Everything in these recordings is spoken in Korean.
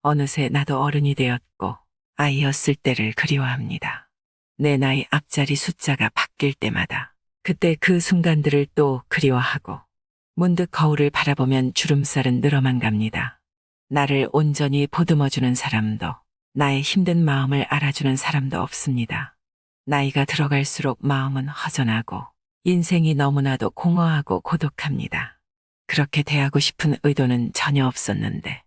어느새 나도 어른이 되었고 아이였을 때를 그리워합니다. 내 나이 앞자리 숫자가 바뀔 때마다 그때 그 순간들을 또 그리워하고 문득 거울을 바라보면 주름살은 늘어만 갑니다. 나를 온전히 보듬어주는 사람도 나의 힘든 마음을 알아주는 사람도 없습니다. 나이가 들어갈수록 마음은 허전하고 인생이 너무나도 공허하고 고독합니다. 그렇게 대하고 싶은 의도는 전혀 없었는데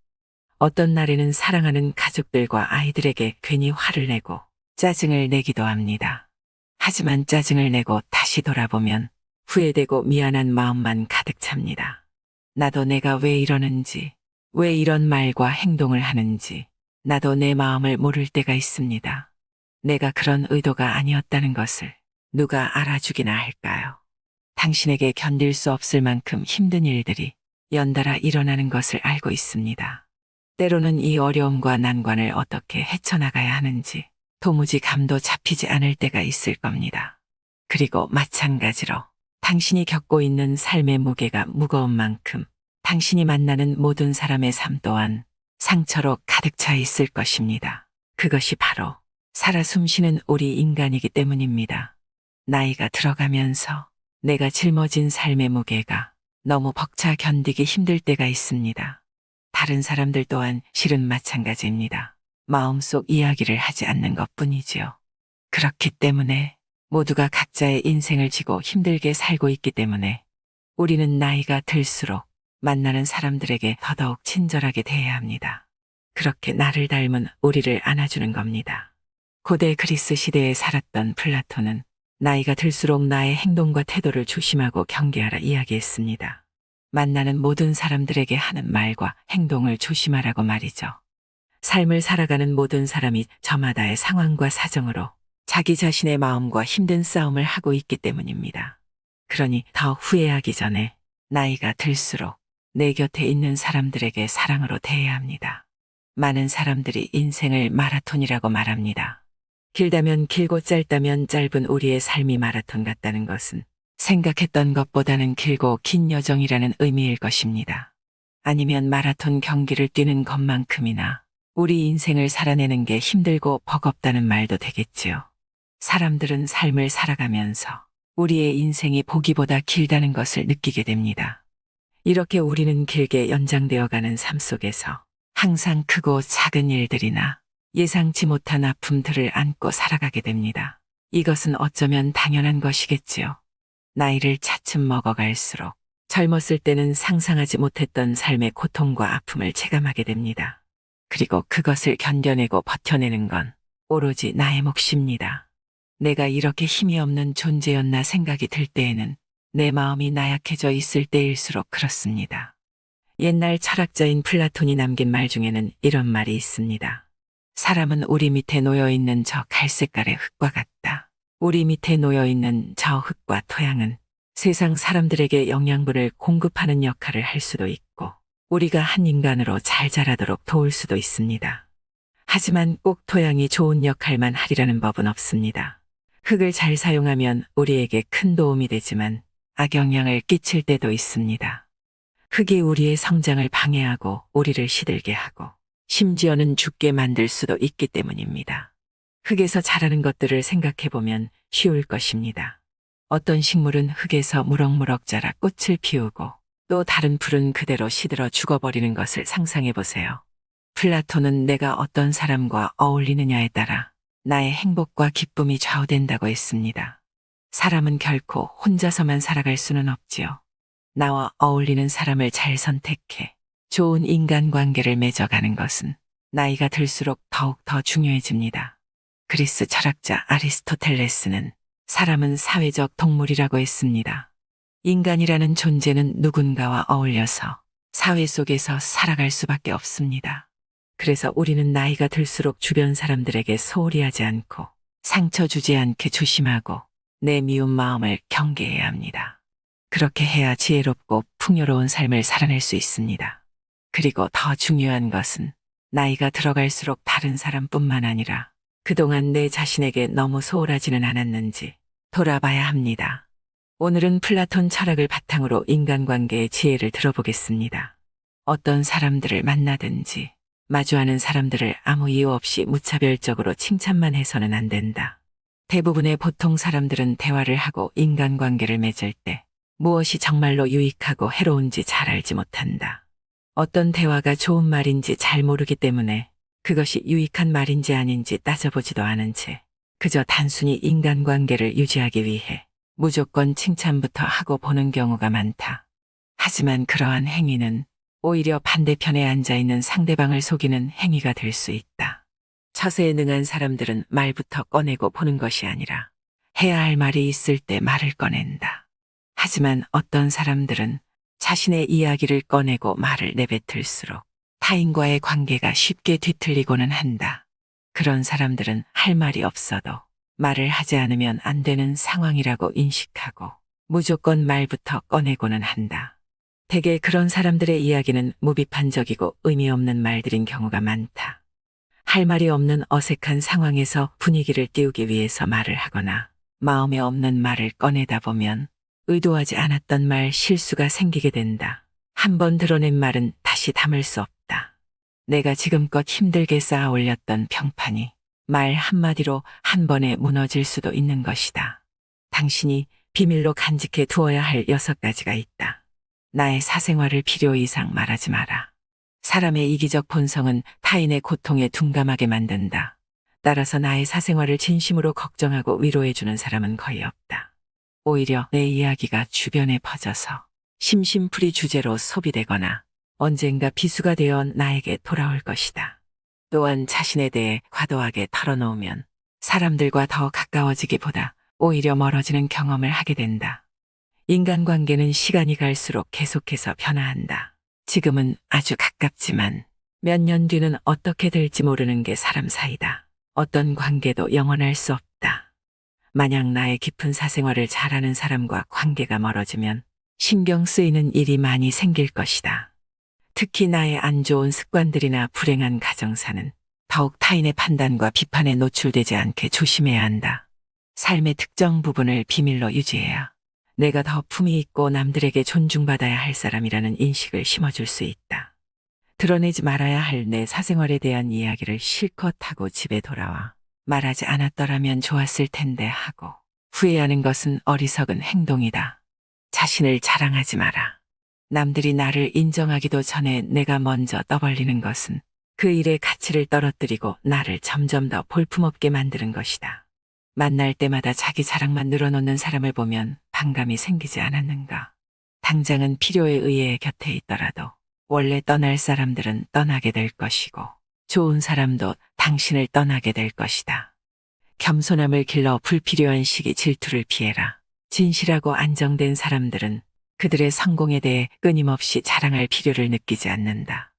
어떤 날에는 사랑하는 가족들과 아이들에게 괜히 화를 내고 짜증을 내기도 합니다. 하지만 짜증을 내고 다시 돌아보면 후회되고 미안한 마음만 가득 찹니다. 나도 내가 왜 이러는지, 왜 이런 말과 행동을 하는지, 나도 내 마음을 모를 때가 있습니다. 내가 그런 의도가 아니었다는 것을 누가 알아주기나 할까요? 당신에게 견딜 수 없을 만큼 힘든 일들이 연달아 일어나는 것을 알고 있습니다. 때로는 이 어려움과 난관을 어떻게 헤쳐나가야 하는지 도무지 감도 잡히지 않을 때가 있을 겁니다. 그리고 마찬가지로 당신이 겪고 있는 삶의 무게가 무거운 만큼 당신이 만나는 모든 사람의 삶 또한 상처로 가득 차 있을 것입니다. 그것이 바로 살아 숨쉬는 우리 인간이기 때문입니다. 나이가 들어가면서 내가 짊어진 삶의 무게가 너무 벅차 견디기 힘들 때가 있습니다. 다른 사람들 또한 실은 마찬가지입니다. 마음속 이야기를 하지 않는 것뿐이지요. 그렇기 때문에 모두가 각자의 인생을 지고 힘들게 살고 있기 때문에 우리는 나이가 들수록 만나는 사람들에게 더더욱 친절하게 대해야 합니다. 그렇게 나를 닮은 우리를 안아주는 겁니다. 고대 그리스 시대에 살았던 플라톤은 나이가 들수록 나의 행동과 태도를 조심하고 경계하라 이야기했습니다. 만나는 모든 사람들에게 하는 말과 행동을 조심하라고 말이죠. 삶을 살아가는 모든 사람이 저마다의 상황과 사정으로 자기 자신의 마음과 힘든 싸움을 하고 있기 때문입니다. 그러니 더 후회하기 전에 나이가 들수록 내 곁에 있는 사람들에게 사랑으로 대해야 합니다. 많은 사람들이 인생을 마라톤이라고 말합니다. 길다면 길고 짧다면 짧은 우리의 삶이 마라톤 같다는 것은 생각했던 것보다는 길고 긴 여정이라는 의미일 것입니다. 아니면 마라톤 경기를 뛰는 것만큼이나 우리 인생을 살아내는 게 힘들고 버겁다는 말도 되겠지요. 사람들은 삶을 살아가면서 우리의 인생이 보기보다 길다는 것을 느끼게 됩니다. 이렇게 우리는 길게 연장되어가는 삶 속에서 항상 크고 작은 일들이나 예상치 못한 아픔들을 안고 살아가게 됩니다. 이것은 어쩌면 당연한 것이겠지요. 나이를 차츰 먹어갈수록 젊었을 때는 상상하지 못했던 삶의 고통과 아픔을 체감하게 됩니다. 그리고 그것을 견뎌내고 버텨내는 건 오로지 나의 몫입니다. 내가 이렇게 힘이 없는 존재였나 생각이 들 때에는 내 마음이 나약해져 있을 때일수록 그렇습니다. 옛날 철학자인 플라톤이 남긴 말 중에는 이런 말이 있습니다. 사람은 우리 밑에 놓여있는 저 갈색깔의 흙과 같다. 우리 밑에 놓여있는 저 흙과 토양은 세상 사람들에게 영양분을 공급하는 역할을 할 수도 있고 우리가 한 인간으로 잘 자라도록 도울 수도 있습니다. 하지만 꼭 토양이 좋은 역할만 하리라는 법은 없습니다. 흙을 잘 사용하면 우리에게 큰 도움이 되지만 악영향을 끼칠 때도 있습니다. 흙이 우리의 성장을 방해하고 우리를 시들게 하고 심지어는 죽게 만들 수도 있기 때문입니다. 흙에서 자라는 것들을 생각해보면 쉬울 것입니다. 어떤 식물은 흙에서 무럭무럭 자라 꽃을 피우고 또 다른 풀은 그대로 시들어 죽어버리는 것을 상상해보세요. 플라톤은 내가 어떤 사람과 어울리느냐에 따라 나의 행복과 기쁨이 좌우된다고 했습니다. 사람은 결코 혼자서만 살아갈 수는 없지요. 나와 어울리는 사람을 잘 선택해 좋은 인간관계를 맺어가는 것은 나이가 들수록 더욱 더 중요해집니다. 그리스 철학자 아리스토텔레스는 사람은 사회적 동물이라고 했습니다. 인간이라는 존재는 누군가와 어울려서 사회 속에서 살아갈 수밖에 없습니다. 그래서 우리는 나이가 들수록 주변 사람들에게 소홀히 하지 않고 상처 주지 않게 조심하고 내 미운 마음을 경계해야 합니다. 그렇게 해야 지혜롭고 풍요로운 삶을 살아낼 수 있습니다. 그리고 더 중요한 것은 나이가 들어갈수록 다른 사람뿐만 아니라 그동안 내 자신에게 너무 소홀하지는 않았는지 돌아봐야 합니다. 오늘은 플라톤 철학을 바탕으로 인간관계의 지혜를 들어보겠습니다. 어떤 사람들을 만나든지 마주하는 사람들을 아무 이유 없이 무차별적으로 칭찬만 해서는 안 된다. 대부분의 보통 사람들은 대화를 하고 인간관계를 맺을 때 무엇이 정말로 유익하고 해로운지 잘 알지 못한다. 어떤 대화가 좋은 말인지 잘 모르기 때문에 그것이 유익한 말인지 아닌지 따져보지도 않은 채 그저 단순히 인간관계를 유지하기 위해 무조건 칭찬부터 하고 보는 경우가 많다. 하지만 그러한 행위는 오히려 반대편에 앉아있는 상대방을 속이는 행위가 될 수 있다. 처세에 능한 사람들은 말부터 꺼내고 보는 것이 아니라 해야 할 말이 있을 때 말을 꺼낸다. 하지만 어떤 사람들은 자신의 이야기를 꺼내고 말을 내뱉을수록 타인과의 관계가 쉽게 뒤틀리고는 한다. 그런 사람들은 할 말이 없어도 말을 하지 않으면 안 되는 상황이라고 인식하고 무조건 말부터 꺼내고는 한다. 대개 그런 사람들의 이야기는 무비판적이고 의미 없는 말들인 경우가 많다. 할 말이 없는 어색한 상황에서 분위기를 띄우기 위해서 말을 하거나 마음에 없는 말을 꺼내다 보면 의도하지 않았던 말 실수가 생기게 된다. 한 번 드러낸 말은 다시 담을 수 없다. 내가 지금껏 힘들게 쌓아 올렸던 평판이 말 한마디로 한 번에 무너질 수도 있는 것이다. 당신이 비밀로 간직해 두어야 할 6가지가 있다. 나의 사생활을 필요 이상 말하지 마라. 사람의 이기적 본성은 타인의 고통에 둔감하게 만든다. 따라서 나의 사생활을 진심으로 걱정하고 위로해주는 사람은 거의 없다. 오히려 내 이야기가 주변에 퍼져서 심심풀이 주제로 소비되거나 언젠가 비수가 되어 나에게 돌아올 것이다. 또한 자신에 대해 과도하게 털어놓으면 사람들과 더 가까워지기보다 오히려 멀어지는 경험을 하게 된다. 인간관계는 시간이 갈수록 계속해서 변화한다. 지금은 아주 가깝지만 몇 년 뒤는 어떻게 될지 모르는 게 사람 사이다. 어떤 관계도 영원할 수 없다. 만약 나의 깊은 사생활을 잘 아는 사람과 관계가 멀어지면 신경 쓰이는 일이 많이 생길 것이다. 특히 나의 안 좋은 습관들이나 불행한 가정사는 더욱 타인의 판단과 비판에 노출되지 않게 조심해야 한다. 삶의 특정 부분을 비밀로 유지해야 내가 더 품위 있고 남들에게 존중받아야 할 사람이라는 인식을 심어줄 수 있다. 드러내지 말아야 할 내 사생활에 대한 이야기를 실컷 하고 집에 돌아와 말하지 않았더라면 좋았을 텐데 하고 후회하는 것은 어리석은 행동이다. 자신을 자랑하지 마라. 남들이 나를 인정하기도 전에 내가 먼저 떠벌리는 것은 그 일의 가치를 떨어뜨리고 나를 점점 더 볼품없게 만드는 것이다. 만날 때마다 자기 자랑만 늘어놓는 사람을 보면 반감이 생기지 않았는가. 당장은 필요에 의해 곁에 있더라도 원래 떠날 사람들은 떠나게 될 것이고 좋은 사람도 당신을 떠나게 될 것이다. 겸손함을 길러 불필요한 시기 질투를 피해라. 진실하고 안정된 사람들은 그들의 성공에 대해 끊임없이 자랑할 필요를 느끼지 않는다.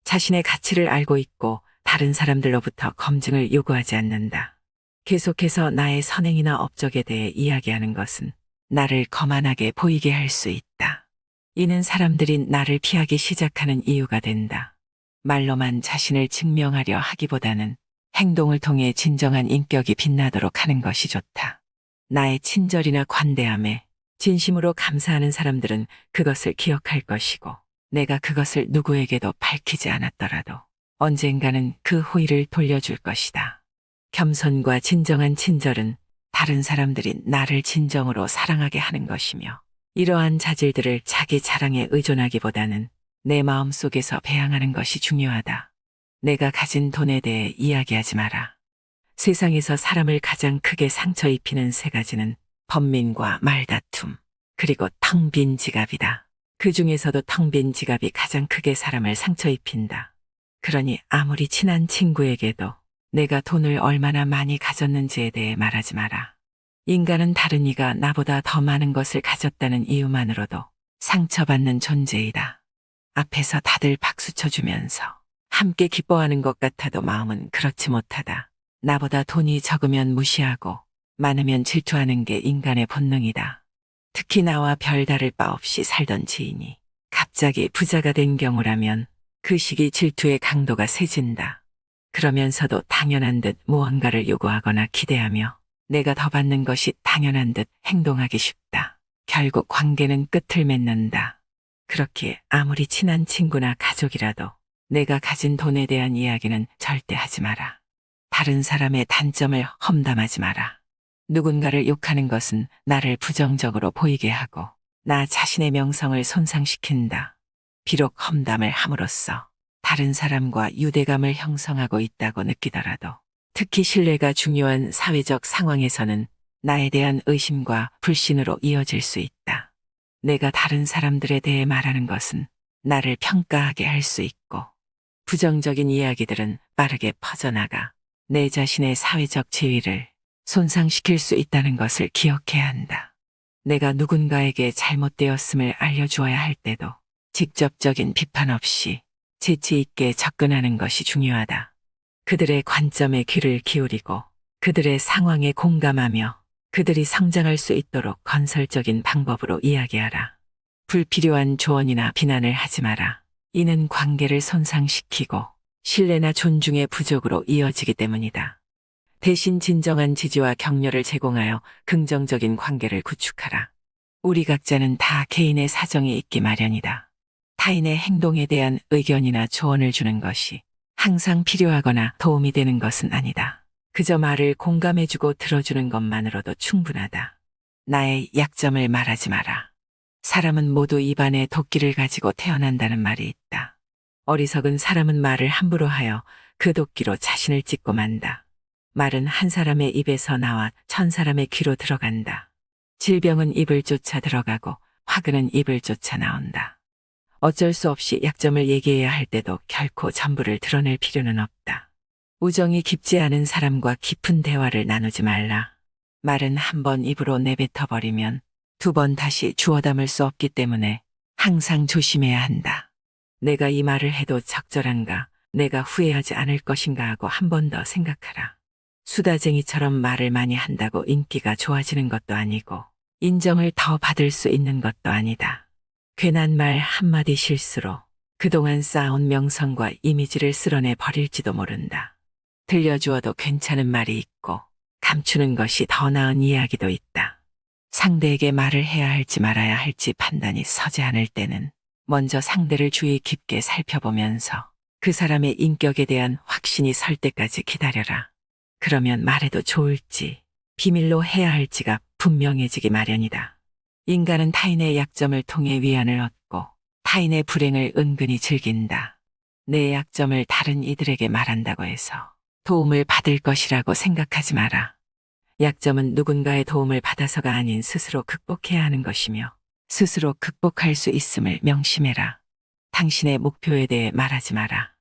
자신의 가치를 알고 있고 다른 사람들로부터 검증을 요구하지 않는다. 계속해서 나의 선행이나 업적에 대해 이야기하는 것은 나를 거만하게 보이게 할 수 있다. 이는 사람들이 나를 피하기 시작하는 이유가 된다. 말로만 자신을 증명하려 하기보다는 행동을 통해 진정한 인격이 빛나도록 하는 것이 좋다. 나의 친절이나 관대함에 진심으로 감사하는 사람들은 그것을 기억할 것이고 내가 그것을 누구에게도 밝히지 않았더라도 언젠가는 그 호의를 돌려줄 것이다. 겸손과 진정한 친절은 다른 사람들이 나를 진정으로 사랑하게 하는 것이며 이러한 자질들을 자기 자랑에 의존하기보다는 내 마음속에서 배양하는 것이 중요하다. 내가 가진 돈에 대해 이야기하지 마라. 세상에서 사람을 가장 크게 상처 입히는 3가지는 번민과 말다툼, 그리고 텅 빈 지갑이다. 그 중에서도 텅 빈 지갑이 가장 크게 사람을 상처 입힌다. 그러니 아무리 친한 친구에게도 내가 돈을 얼마나 많이 가졌는지에 대해 말하지 마라. 인간은 다른 이가 나보다 더 많은 것을 가졌다는 이유만으로도 상처받는 존재이다. 앞에서 다들 박수 쳐주면서 함께 기뻐하는 것 같아도 마음은 그렇지 못하다. 나보다 돈이 적으면 무시하고 많으면 질투하는 게 인간의 본능이다. 특히 나와 별다를 바 없이 살던 지인이 갑자기 부자가 된 경우라면 그 시기 질투의 강도가 세진다. 그러면서도 당연한 듯 무언가를 요구하거나 기대하며 내가 더 받는 것이 당연한 듯 행동하기 쉽다. 결국 관계는 끝을 맺는다. 그렇기에 아무리 친한 친구나 가족이라도 내가 가진 돈에 대한 이야기는 절대 하지 마라. 다른 사람의 단점을 험담하지 마라. 누군가를 욕하는 것은 나를 부정적으로 보이게 하고 나 자신의 명성을 손상시킨다. 비록 험담을 함으로써 다른 사람과 유대감을 형성하고 있다고 느끼더라도 특히 신뢰가 중요한 사회적 상황에서는 나에 대한 의심과 불신으로 이어질 수 있다. 내가 다른 사람들에 대해 말하는 것은 나를 평가하게 할 수 있고 부정적인 이야기들은 빠르게 퍼져나가 내 자신의 사회적 지위를 손상시킬 수 있다는 것을 기억해야 한다. 내가 누군가에게 잘못되었음을 알려주어야 할 때도 직접적인 비판 없이 재치 있게 접근하는 것이 중요하다. 그들의 관점에 귀를 기울이고 그들의 상황에 공감하며 그들이 성장할 수 있도록 건설적인 방법으로 이야기하라. 불필요한 조언이나 비난을 하지 마라. 이는 관계를 손상시키고 신뢰나 존중의 부족으로 이어지기 때문이다. 대신 진정한 지지와 격려를 제공하여 긍정적인 관계를 구축하라. 우리 각자는 다 개인의 사정이 있기 마련이다. 타인의 행동에 대한 의견이나 조언을 주는 것이 항상 필요하거나 도움이 되는 것은 아니다. 그저 말을 공감해주고 들어주는 것만으로도 충분하다. 나의 약점을 말하지 마라. 사람은 모두 입안에 도끼를 가지고 태어난다는 말이 있다. 어리석은 사람은 말을 함부로 하여 그 도끼로 자신을 찢고 만다. 말은 한 사람의 입에서 나와 1000사람의 귀로 들어간다. 질병은 입을 쫓아 들어가고 화근은 입을 쫓아 나온다. 어쩔 수 없이 약점을 얘기해야 할 때도 결코 전부를 드러낼 필요는 없다. 우정이 깊지 않은 사람과 깊은 대화를 나누지 말라. 말은 한 번 입으로 내뱉어버리면 2번 다시 주워 담을 수 없기 때문에 항상 조심해야 한다. 내가 이 말을 해도 적절한가, 내가 후회하지 않을 것인가 하고 한 번 더 생각하라. 수다쟁이처럼 말을 많이 한다고 인기가 좋아지는 것도 아니고 인정을 더 받을 수 있는 것도 아니다. 괜한 말 한마디 실수로 그동안 쌓아온 명성과 이미지를 쓸어내 버릴지도 모른다. 들려주어도 괜찮은 말이 있고 감추는 것이 더 나은 이야기도 있다. 상대에게 말을 해야 할지 말아야 할지 판단이 서지 않을 때는 먼저 상대를 주의 깊게 살펴보면서 그 사람의 인격에 대한 확신이 설 때까지 기다려라. 그러면 말해도 좋을지 비밀로 해야 할지가 분명해지기 마련이다. 인간은 타인의 약점을 통해 위안을 얻고 타인의 불행을 은근히 즐긴다. 내 약점을 다른 이들에게 말한다고 해서 도움을 받을 것이라고 생각하지 마라. 약점은 누군가의 도움을 받아서가 아닌 스스로 극복해야 하는 것이며 스스로 극복할 수 있음을 명심해라. 당신의 목표에 대해 말하지 마라.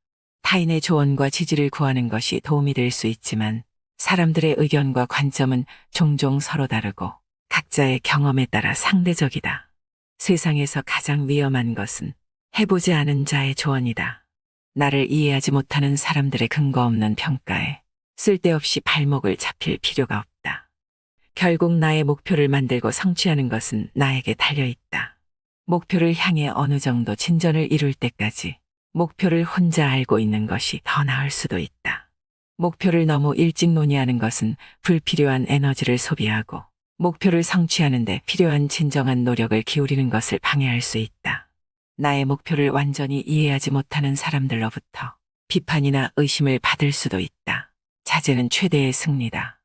타인의 조언과 지지를 구하는 것이 도움이 될 수 있지만 사람들의 의견과 관점은 종종 서로 다르고 각자의 경험에 따라 상대적이다. 세상에서 가장 위험한 것은 해보지 않은 자의 조언이다. 나를 이해하지 못하는 사람들의 근거 없는 평가에 쓸데없이 발목을 잡힐 필요가 없다. 결국 나의 목표를 만들고 성취하는 것은 나에게 달려있다. 목표를 향해 어느 정도 진전을 이룰 때까지 목표를 혼자 알고 있는 것이 더 나을 수도 있다. 목표를 너무 일찍 논의하는 것은 불필요한 에너지를 소비하고 목표를 성취하는 데 필요한 진정한 노력을 기울이는 것을 방해할 수 있다. 나의 목표를 완전히 이해하지 못하는 사람들로부터 비판이나 의심을 받을 수도 있다. 자제는 최대의 승리다.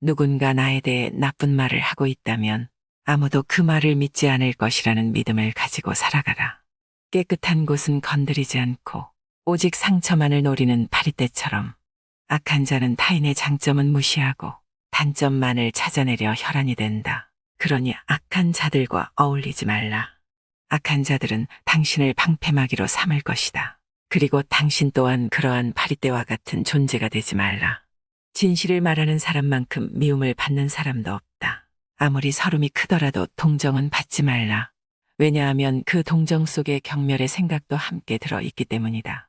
누군가 나에 대해 나쁜 말을 하고 있다면 아무도 그 말을 믿지 않을 것이라는 믿음을 가지고 살아가라. 깨끗한 곳은 건드리지 않고 오직 상처만을 노리는 파리떼처럼 악한 자는 타인의 장점은 무시하고 단점만을 찾아내려 혈안이 된다. 그러니 악한 자들과 어울리지 말라. 악한 자들은 당신을 방패막이로 삼을 것이다. 그리고 당신 또한 그러한 파리떼와 같은 존재가 되지 말라. 진실을 말하는 사람만큼 미움을 받는 사람도 없다. 아무리 서름이 크더라도 동정은 받지 말라. 왜냐하면 그 동정 속에 경멸의 생각도 함께 들어있기 때문이다.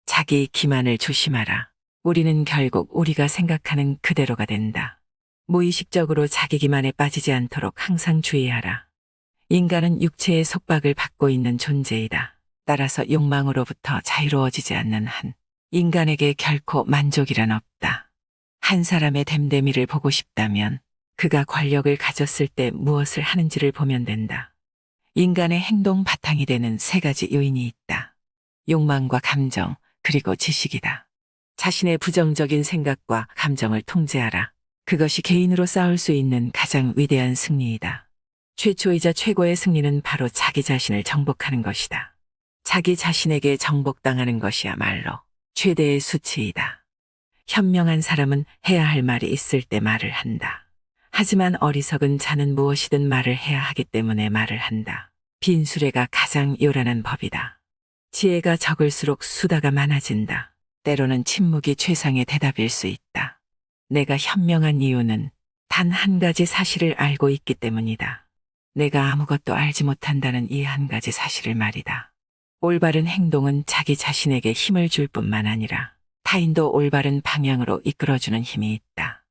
자기 기만을 조심하라. 우리는 결국 우리가 생각하는 그대로가 된다. 무의식적으로 자기 기만에 빠지지 않도록 항상 주의하라. 인간은 육체의 속박을 받고 있는 존재이다. 따라서 욕망으로부터 자유로워지지 않는 한 인간에게 결코 만족이란 없다. 한 사람의 됨됨이를 보고 싶다면 그가 권력을 가졌을 때 무엇을 하는지를 보면 된다. 인간의 행동 바탕이 되는 3가지 요인이 있다. 욕망과 감정, 그리고 지식이다. 자신의 부정적인 생각과 감정을 통제하라. 그것이 개인으로 싸울 수 있는 가장 위대한 승리이다. 최초이자 최고의 승리는 바로 자기 자신을 정복하는 것이다. 자기 자신에게 정복당하는 것이야말로 최대의 수치이다. 현명한 사람은 해야 할 말이 있을 때 말을 한다. 하지만 어리석은 자는 무엇이든 말을 해야 하기 때문에 말을 한다. 빈수레가 가장 요란한 법이다. 지혜가 적을수록 수다가 많아진다. 때로는 침묵이 최상의 대답일 수 있다. 내가 현명한 이유는 단 한 가지 사실을 알고 있기 때문이다. 내가 아무것도 알지 못한다는 이 한 가지 사실을 말이다. 올바른 행동은 자기 자신에게 힘을 줄 뿐만 아니라 타인도 올바른 방향으로 이끌어주는 힘이 있다.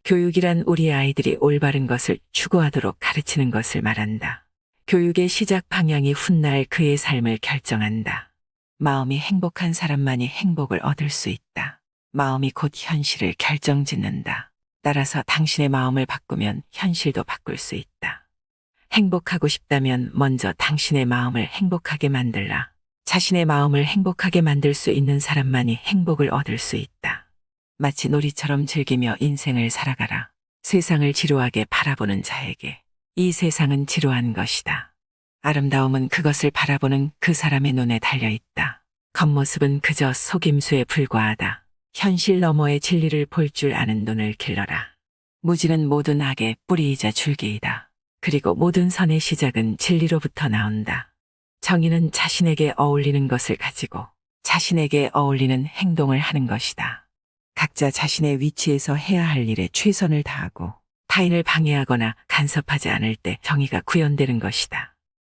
교육이란 우리 아이들이 올바른 것을 추구하도록 가르치는 것을 말한다. 교육의 시작 방향이 훗날 그의 삶을 결정한다. 마음이 행복한 사람만이 행복을 얻을 수 있다. 마음이 곧 현실을 결정짓는다. 따라서 당신의 마음을 바꾸면 현실도 바꿀 수 있다. 행복하고 싶다면 먼저 당신의 마음을 행복하게 만들라. 자신의 마음을 행복하게 만들 수 있는 사람만이 행복을 얻을 수 있다. 마치 놀이처럼 즐기며 인생을 살아가라. 세상을 지루하게 바라보는 자에게 이 세상은 지루한 것이다. 아름다움은 그것을 바라보는 그 사람의 눈에 달려있다. 겉모습은 그저 속임수에 불과하다. 현실 너머의 진리를 볼 줄 아는 눈을 길러라. 무지는 모든 악의 뿌리이자 줄기이다. 그리고 모든 선의 시작은 진리로부터 나온다. 정의는 자신에게 어울리는 것을 가지고 자신에게 어울리는 행동을 하는 것이다. 각자 자신의 위치에서 해야 할 일에 최선을 다하고 타인을 방해하거나 간섭하지 않을 때 정의가 구현되는 것이다.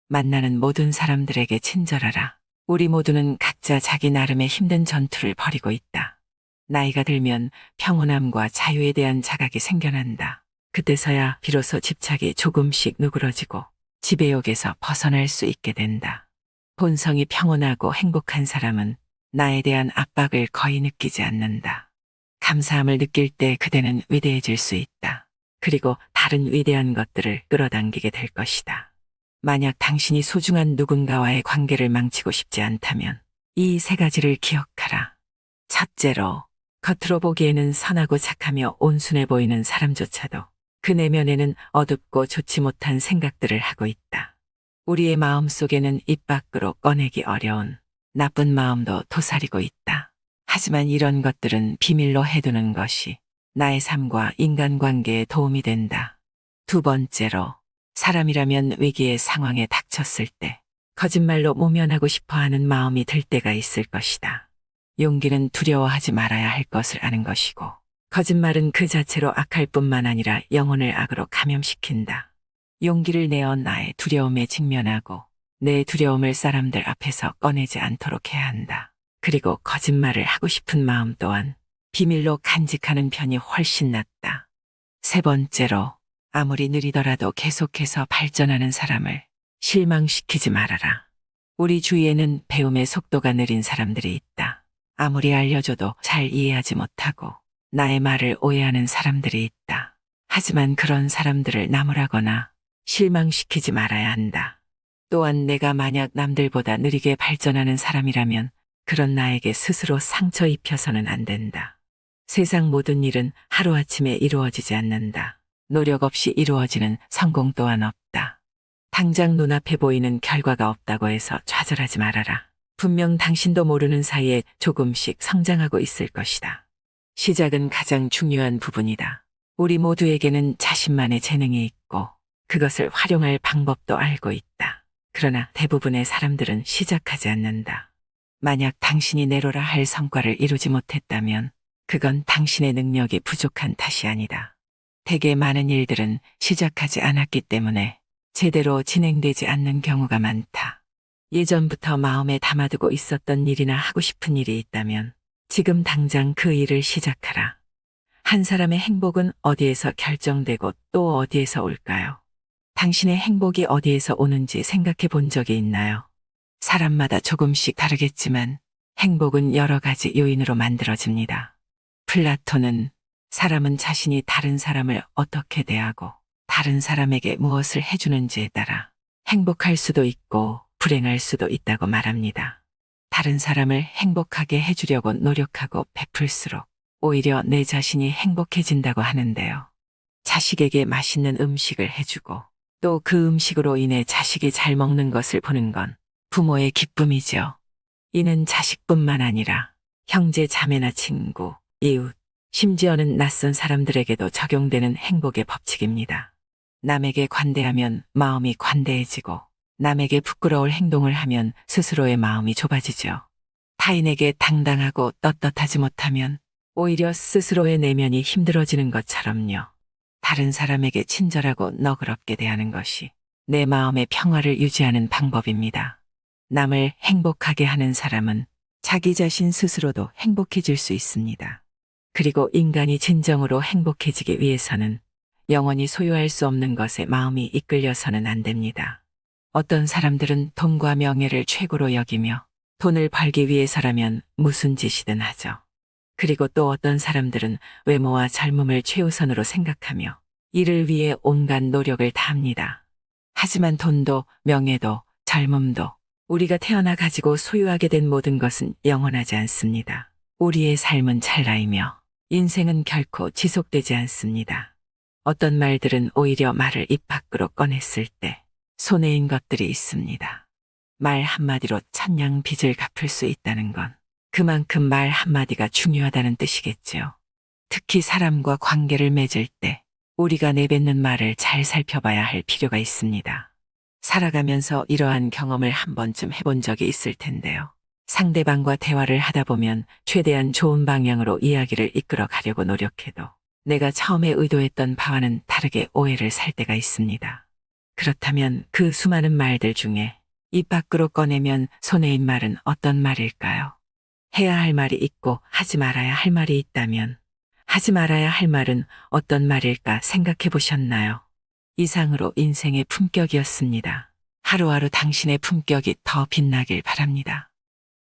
만나는 모든 사람들에게 친절하라. 우리 모두는 각자 자기 나름의 힘든 전투를 벌이고 있다. 나이가 들면 평온함과 자유에 대한 자각이 생겨난다. 그때서야 비로소 집착이 조금씩 누그러지고 지배욕에서 벗어날 수 있게 된다. 본성이 평온하고 행복한 사람은 나에 대한 압박을 거의 느끼지 않는다. 감사함을 느낄 때 그대는 위대해질 수 있다. 그리고 다른 위대한 것들을 끌어당기게 될 것이다. 만약 당신이 소중한 누군가와의 관계를 망치고 싶지 않다면 이 세 가지를 기억하라. 첫째로, 겉으로 보기에는 선하고 착하며 온순해 보이는 사람조차도 그 내면에는 어둡고 좋지 못한 생각들을 하고 있다. 우리의 마음 속에는 입 밖으로 꺼내기 어려운 나쁜 마음도 도사리고 있다. 하지만 이런 것들은 비밀로 해두는 것이 나의 삶과 인간관계에 도움이 된다. 두 번째로, 사람이라면 위기의 상황에 닥쳤을 때 거짓말로 모면하고 싶어하는 마음이 들 때가 있을 것이다. 용기는 두려워하지 말아야 할 것을 아는 것이고 거짓말은 그 자체로 악할 뿐만 아니라 영혼을 악으로 감염시킨다. 용기를 내어 나의 두려움에 직면하고 내 두려움을 사람들 앞에서 꺼내지 않도록 해야 한다. 그리고 거짓말을 하고 싶은 마음 또한 비밀로 간직하는 편이 훨씬 낫다. 세 번째로, 아무리 느리더라도 계속해서 발전하는 사람을 실망시키지 말아라. 우리 주위에는 배움의 속도가 느린 사람들이 있다. 아무리 알려줘도 잘 이해하지 못하고 나의 말을 오해하는 사람들이 있다. 하지만 그런 사람들을 나무라거나 실망시키지 말아야 한다. 또한 내가 만약 남들보다 느리게 발전하는 사람이라면 그런 나에게 스스로 상처 입혀서는 안 된다. 세상 모든 일은 하루아침에 이루어지지 않는다. 노력 없이 이루어지는 성공 또한 없다. 당장 눈앞에 보이는 결과가 없다고 해서 좌절하지 말아라. 분명 당신도 모르는 사이에 조금씩 성장하고 있을 것이다. 시작은 가장 중요한 부분이다. 우리 모두에게는 자신만의 재능이 있고 그것을 활용할 방법도 알고 있다. 그러나 대부분의 사람들은 시작하지 않는다. 만약 당신이 내로라 할 성과를 이루지 못했다면 그건 당신의 능력이 부족한 탓이 아니다. 대개 많은 일들은 시작하지 않았기 때문에 제대로 진행되지 않는 경우가 많다. 예전부터 마음에 담아두고 있었던 일이나 하고 싶은 일이 있다면 지금 당장 그 일을 시작하라. 한 사람의 행복은 어디에서 결정되고 또 어디에서 올까요? 당신의 행복이 어디에서 오는지 생각해 본 적이 있나요? 사람마다 조금씩 다르겠지만 행복은 여러 가지 요인으로 만들어집니다. 플라톤은 사람은 자신이 다른 사람을 어떻게 대하고 다른 사람에게 무엇을 해주는지에 따라 행복할 수도 있고 불행할 수도 있다고 말합니다. 다른 사람을 행복하게 해주려고 노력하고 베풀수록 오히려 내 자신이 행복해진다고 하는데요. 자식에게 맛있는 음식을 해주고 또 그 음식으로 인해 자식이 잘 먹는 것을 보는 건 부모의 기쁨이죠. 이는 자식뿐만 아니라 형제, 자매나 친구, 이웃, 심지어는 낯선 사람들에게도 적용되는 행복의 법칙입니다. 남에게 관대하면 마음이 관대해지고 남에게 부끄러울 행동을 하면 스스로의 마음이 좁아지죠. 타인에게 당당하고 떳떳하지 못하면 오히려 스스로의 내면이 힘들어지는 것처럼요. 다른 사람에게 친절하고 너그럽게 대하는 것이 내 마음의 평화를 유지하는 방법입니다. 남을 행복하게 하는 사람은 자기 자신 스스로도 행복해질 수 있습니다. 그리고 인간이 진정으로 행복해지기 위해서는 영원히 소유할 수 없는 것에 마음이 이끌려서는 안 됩니다. 어떤 사람들은 돈과 명예를 최고로 여기며 돈을 벌기 위해서라면 무슨 짓이든 하죠. 그리고 또 어떤 사람들은 외모와 젊음을 최우선으로 생각하며 이를 위해 온갖 노력을 다합니다. 하지만 돈도 명예도 젊음도 우리가 태어나 가지고 소유하게 된 모든 것은 영원하지 않습니다. 우리의 삶은 찰나이며 인생은 결코 지속되지 않습니다. 어떤 말들은 오히려 말을 입 밖으로 꺼냈을 때 손해인 것들이 있습니다. 말 한마디로 천냥 빚을 갚을 수 있다는 건 그만큼 말 한마디가 중요하다는 뜻이겠지요. 특히 사람과 관계를 맺을 때 우리가 내뱉는 말을 잘 살펴봐야 할 필요가 있습니다. 살아가면서 이러한 경험을 한 번쯤 해본 적이 있을 텐데요. 상대방과 대화를 하다 보면 최대한 좋은 방향으로 이야기를 이끌어 가려고 노력해도 내가 처음에 의도했던 바와는 다르게 오해를 살 때가 있습니다. 그렇다면 그 수많은 말들 중에 입 밖으로 꺼내면 손해인 말은 어떤 말일까요? 해야 할 말이 있고 하지 말아야 할 말이 있다면 하지 말아야 할 말은 어떤 말일까 생각해 보셨나요? 이상으로 인생의 품격이었습니다. 하루하루 당신의 품격이 더 빛나길 바랍니다.